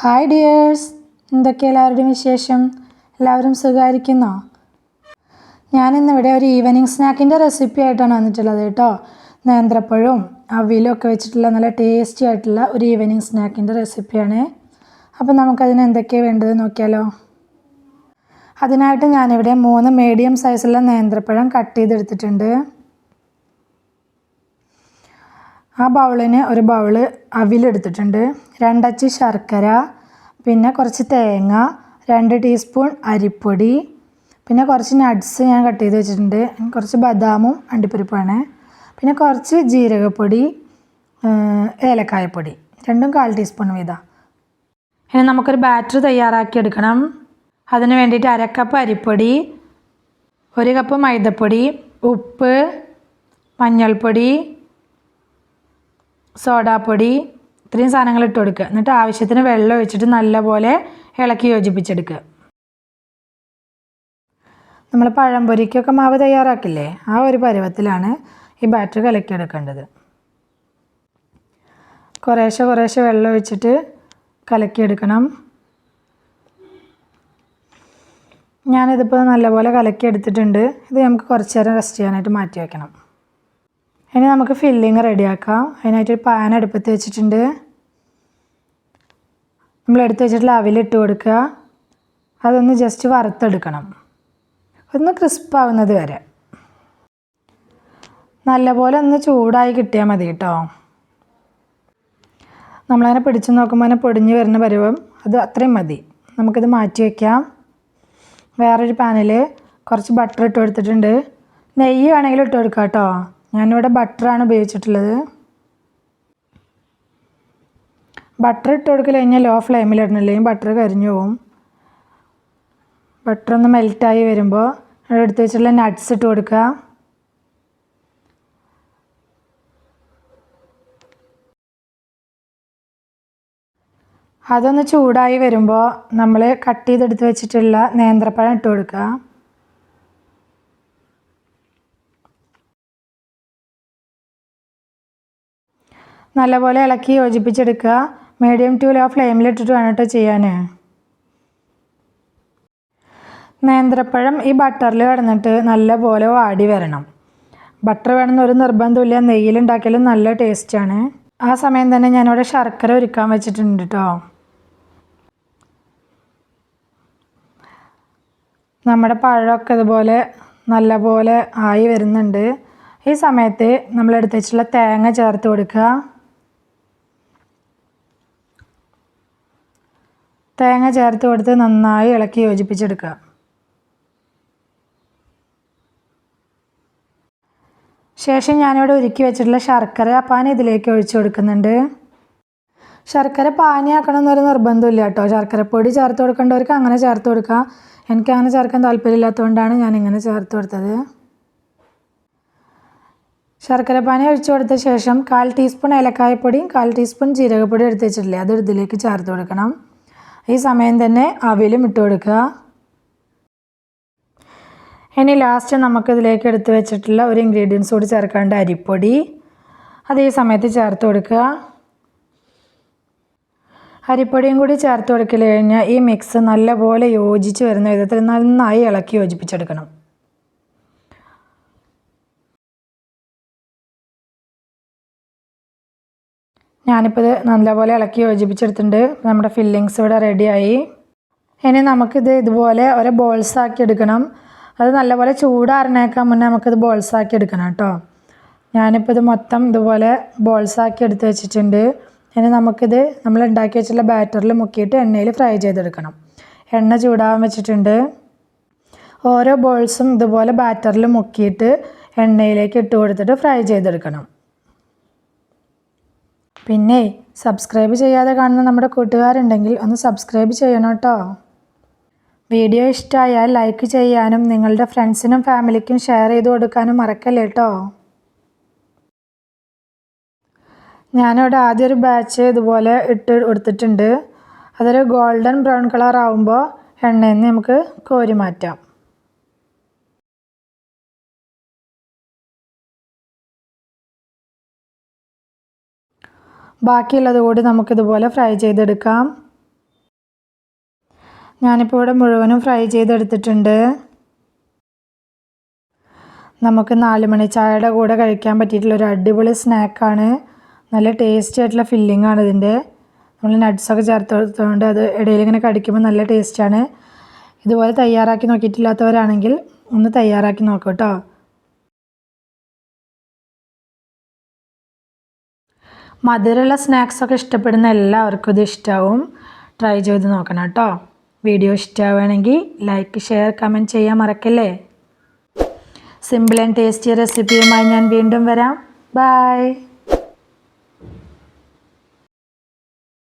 Hi dears, എന്തൊക്കെ എല്ലാവരുടെയും വിശേഷം? എല്ലാവരും സുഖമായിരിക്കുന്നോ? ഞാനിന്നിവിടെ ഒരു ഈവനിങ് സ്നാക്കിൻ്റെ റെസിപ്പി ആയിട്ടാണ് വന്നിട്ടുള്ളത് കേട്ടോ. നേന്ത്രപ്പഴവും അവിലും ഒക്കെ വെച്ചിട്ടുള്ള നല്ല ടേസ്റ്റി ആയിട്ടുള്ള ഒരു ഈവനിങ് സ്നാക്കിൻ്റെ റെസിപ്പിയാണ്. അപ്പോൾ നമുക്കതിന് എന്തൊക്കെയാണ് വേണ്ടത് നോക്കിയാലോ. അതിനായിട്ട് ഞാനിവിടെ 3 മീഡിയം സൈസുള്ള നേന്ത്രപ്പഴം കട്ട് ചെയ്തെടുത്തിട്ടുണ്ട്. ആ ബൗളിന് ഒരു ബൗള് അവിലെടുത്തിട്ടുണ്ട്, 2 അച്ച് ശർക്കര, പിന്നെ കുറച്ച് തേങ്ങ, 2 ടീസ്പൂൺ അരിപ്പൊടി, പിന്നെ കുറച്ച് നട്ട്സ് ഞാൻ കട്ട് ചെയ്ത് വെച്ചിട്ടുണ്ട്, കുറച്ച് ബദാമും അണ്ടിപ്പരിപ്പാണ്, പിന്നെ കുറച്ച് ജീരകപ്പൊടി, ഏലക്കായപ്പൊടി, രണ്ടും 1/4 ടീസ്പൂൺ വീതം. ഇനി നമുക്കൊരു ബാറ്റർ തയ്യാറാക്കി എടുക്കണം. അതിന് വേണ്ടിയിട്ട് 1/2 കപ്പ് അരിപ്പൊടി, 1 കപ്പ് മൈദപ്പൊടി, ഉപ്പ്, മഞ്ഞൾപ്പൊടി, സോഡാപ്പൊടി, ഇത്രയും സാധനങ്ങൾ ഇട്ട് കൊടുക്കുക. എന്നിട്ട് ആവശ്യത്തിന് വെള്ളം ഒഴിച്ചിട്ട് നല്ലപോലെ ഇളക്കി യോജിപ്പിച്ചെടുക്കുക. നമ്മൾ പഴംപൊരിക്കൊക്കെ മാവ് തയ്യാറാക്കില്ലേ, ആ ഒരു പരുവത്തിലാണ് ഈ ബാറ്റർ കലക്കിയെടുക്കേണ്ടത്. കുറേശ്ശെ വെള്ളം ഒഴിച്ചിട്ട് കലക്കിയെടുക്കണം. ഞാനിതിപ്പോൾ നല്ലപോലെ കലക്കിയെടുത്തിട്ടുണ്ട്. ഇത് നമുക്ക് കുറച്ച് നേരം റെസ്റ്റ് ചെയ്യാനായിട്ട് മാറ്റി വയ്ക്കണം. ഇനി നമുക്ക് ഫില്ലിങ് റെഡിയാക്കാം. അതിനായിട്ടൊരു പാൻ അടുപ്പത്ത് വെച്ചിട്ടുണ്ട്. നമ്മൾ എടുത്ത് വെച്ചിട്ടുള്ള അവിലിട്ട് കൊടുക്കുക. അതൊന്ന് ജസ്റ്റ് വറുത്തെടുക്കണം, ഒന്ന് ക്രിസ്പാവുന്നത് വരെ. നല്ലപോലെ ഒന്ന് ചൂടായി കിട്ടിയാൽ മതി കേട്ടോ. നമ്മളതിനെ പിടിച്ച് നോക്കുമ്പോൾ അതിനെ പൊടിഞ്ഞ് വരുന്ന പരുവം, അത് അത്രയും മതി. നമുക്കിത് മാറ്റി വയ്ക്കാം. വേറൊരു പാനിൽ കുറച്ച് ബട്ടർ ഇട്ട് കൊടുത്തിട്ടുണ്ട്. നെയ്യ് വേണമെങ്കിൽ ഇട്ട് കൊടുക്കാം കേട്ടോ. ഞാനിവിടെ ബട്ടറാണ് ഉപയോഗിച്ചിട്ടുള്ളത്. ബട്ടർ ഇട്ട് കൊടുക്കൽ കഴിഞ്ഞാൽ ലോ ഫ്ലെയിമിലിടണില്ലെങ്കിൽ ബട്ടർ കരിഞ്ഞു പോവും. ബട്ടർ ഒന്ന് മെൽറ്റായി വരുമ്പോൾ എടുത്ത് വെച്ചിട്ടുള്ള നട്ട്സ് ഇട്ട് കൊടുക്കുക. അതൊന്ന് ചൂടായി വരുമ്പോൾ നമ്മൾ കട്ട് ചെയ്തെടുത്ത് വെച്ചിട്ടുള്ള നേന്ത്രപ്പഴം ഇട്ട് കൊടുക്കുക. നല്ലപോലെ ഇളക്കി യോജിപ്പിച്ചെടുക്കുക. മീഡിയം ടു ലോ ഫ്ലെയിമിലിട്ടിട്ട് വേണം കേട്ടോ ചെയ്യാൻ. നേന്ത്രപ്പഴം ഈ ബട്ടറിൽ കിടന്നിട്ട് നല്ലപോലെ വാടി വരണം. ബട്ടർ വേണമെന്ന് ഒരു നിർബന്ധമില്ല, നെയ്യിലുണ്ടാക്കിയാലും നല്ല ടേസ്റ്റാണ്. ആ സമയം തന്നെ ഞാനിവിടെ ശർക്കര ഉരുക്കാൻ വെച്ചിട്ടുണ്ട് കേട്ടോ. നമ്മുടെ പഴമൊക്കെ ഇതുപോലെ നല്ലപോലെ ആയി വരുന്നുണ്ട്. ഈ സമയത്ത് നമ്മൾ എടുത്ത് വെച്ചിട്ടുള്ള തേങ്ങ ചേർത്ത് കൊടുക്കുക. തേങ്ങ ചേർത്ത് കൊടുത്ത് നന്നായി ഇളക്കി യോജിപ്പിച്ചെടുക്കുക. ശേഷം ഞാനിവിടെ ഉരുക്കി വെച്ചിട്ടുള്ള ശർക്കര പാനി ഇതിലേക്ക് ഒഴിച്ചു കൊടുക്കുന്നുണ്ട്. ശർക്കര പാനിയാക്കണം എന്നൊരു നിർബന്ധമില്ല കേട്ടോ. ശർക്കരപ്പൊടി ചേർത്ത് കൊടുക്കേണ്ടവർക്ക് അങ്ങനെ ചേർത്ത് കൊടുക്കുക. എനിക്കങ്ങനെ ചേർക്കാൻ താല്പര്യമില്ലാത്തതുകൊണ്ടാണ് ഞാനിങ്ങനെ ചേർത്ത് കൊടുത്തത്. ശർക്കര പാനി ഒഴിച്ചു കൊടുത്ത ശേഷം 1/4 ടീസ്പൂൺ ഏലക്കായപ്പൊടിയും 1/4 ടീസ്പൂൺ ജീരകപ്പൊടി എടുത്ത് വെച്ചിട്ടില്ലേ, അത് ഇതിലേക്ക് ചേർത്ത് കൊടുക്കണം. ഈ സമയം തന്നെ അവിലും ഇട്ട് കൊടുക്കുക. ഇനി ലാസ്റ്റ് നമുക്കിതിലേക്ക് എടുത്ത് വെച്ചിട്ടുള്ള ഒരു ഇൻഗ്രീഡിയൻസ് കൂടി ചേർക്കാണ്ട് അരിപ്പൊടി, അത് ഈ സമയത്ത് ചേർത്ത് കൊടുക്കുക. അരിപ്പൊടിയും കൂടി ചേർത്ത് കൊടുക്കൽ കഴിഞ്ഞാൽ ഈ മിക്സ് നല്ലപോലെ യോജിച്ച് വരുന്ന വിധത്തിൽ നന്നായി ഇളക്കി യോജിപ്പിച്ചെടുക്കണം. ഞാനിപ്പോൾ ഇത് നല്ലപോലെ ഇളക്കി യോജിപ്പിച്ചെടുത്തിട്ടുണ്ട്. നമ്മുടെ ഫില്ലിങ്സ് ഇവിടെ റെഡിയായി. ഇനി നമുക്കിത് ഇതുപോലെ ഒരു ബോൾസാക്കി എടുക്കണം. അത് നല്ലപോലെ ചൂടാറിനേക്കാൻ മുന്നേ നമുക്കിത് ബോൾസാക്കി എടുക്കണം കേട്ടോ. ഞാനിപ്പോൾ ഇത് മൊത്തം ഇതുപോലെ ബോൾസാക്കി എടുത്ത് വെച്ചിട്ടുണ്ട്. ഇനി നമുക്കിത് നമ്മൾ ഉണ്ടാക്കി വെച്ചിട്ടുള്ള ബാറ്ററിൽ മുക്കിയിട്ട് എണ്ണയിൽ ഫ്രൈ ചെയ്തെടുക്കണം. എണ്ണ ചൂടാവാൻ വെച്ചിട്ടുണ്ട്. ഓരോ ബോൾസും ഇതുപോലെ ബാറ്ററിൽ മുക്കിയിട്ട് എണ്ണയിലേക്ക് ഇട്ട് കൊടുത്തിട്ട് ഫ്രൈ ചെയ്തെടുക്കണം. പിന്നെ സബ്സ്ക്രൈബ് ചെയ്യാതെ കാണുന്ന നമ്മുടെ കൂട്ടുകാരുണ്ടെങ്കിൽ ഒന്ന് സബ്സ്ക്രൈബ് ചെയ്യണം കേട്ടോ. വീഡിയോ ഇഷ്ടമായാൽ ലൈക്ക് ചെയ്യാനും നിങ്ങളുടെ ഫ്രണ്ട്സിനും ഫാമിലിക്കും ഷെയർ ചെയ്ത് കൊടുക്കാനും മറക്കല്ലേ കേട്ടോ. ഞാനിവിടെ ആദ്യം ഒരു ബാച്ച് ഇതുപോലെ ഇട്ട് കൊടുത്തിട്ടുണ്ട്. അതൊരു ഗോൾഡൻ ബ്രൗൺ കളർ ആവുമ്പോൾ എണ്ണയിൽ നിന്ന് നമുക്ക് കോരി മാറ്റാം. ബാക്കിയുള്ളത് കൂടി നമുക്കിതുപോലെ ഫ്രൈ ചെയ്തെടുക്കാം. ഞാനിപ്പോൾ ഇവിടെ മുഴുവനും ഫ്രൈ ചെയ്തെടുത്തിട്ടുണ്ട്. നമുക്ക് 4 മണി ചായയുടെ കൂടെ കഴിക്കാൻ പറ്റിയിട്ടുള്ള ഒരു അടിപൊളി സ്നാക്കാണ്. നല്ല ടേസ്റ്റി ആയിട്ടുള്ള ഫില്ലിംഗ് ആണ് ഇതിൻ്റെ. നമ്മൾ നട്ട്സൊക്കെ ചേർത്ത് കൊടുത്തതുകൊണ്ട് അത് ഇടയിൽ ഇങ്ങനെ കടിക്കുമ്പോൾ നല്ല ടേസ്റ്റാണ്. ഇതുപോലെ തയ്യാറാക്കി നോക്കിയിട്ടില്ലാത്തവരാണെങ്കിൽ ഒന്ന് തയ്യാറാക്കി നോക്കൂ കേട്ടോ. മധുരമുള്ള സ്നാക്സൊക്കെ ഇഷ്ടപ്പെടുന്ന എല്ലാവർക്കും ഇത് ഇഷ്ടമാവും. ട്രൈ ചെയ്ത് നോക്കണം കേട്ടോ. വീഡിയോ ഇഷ്ടമാവുകയാണെങ്കിൽ ലൈക്ക്, ഷെയർ, കമൻറ്റ് ചെയ്യാൻ മറക്കല്ലേ. സിമ്പിൾ ആൻഡ് ടേസ്റ്റി റെസിപ്പിയുമായി ഞാൻ വീണ്ടും വരാം. ബൈ.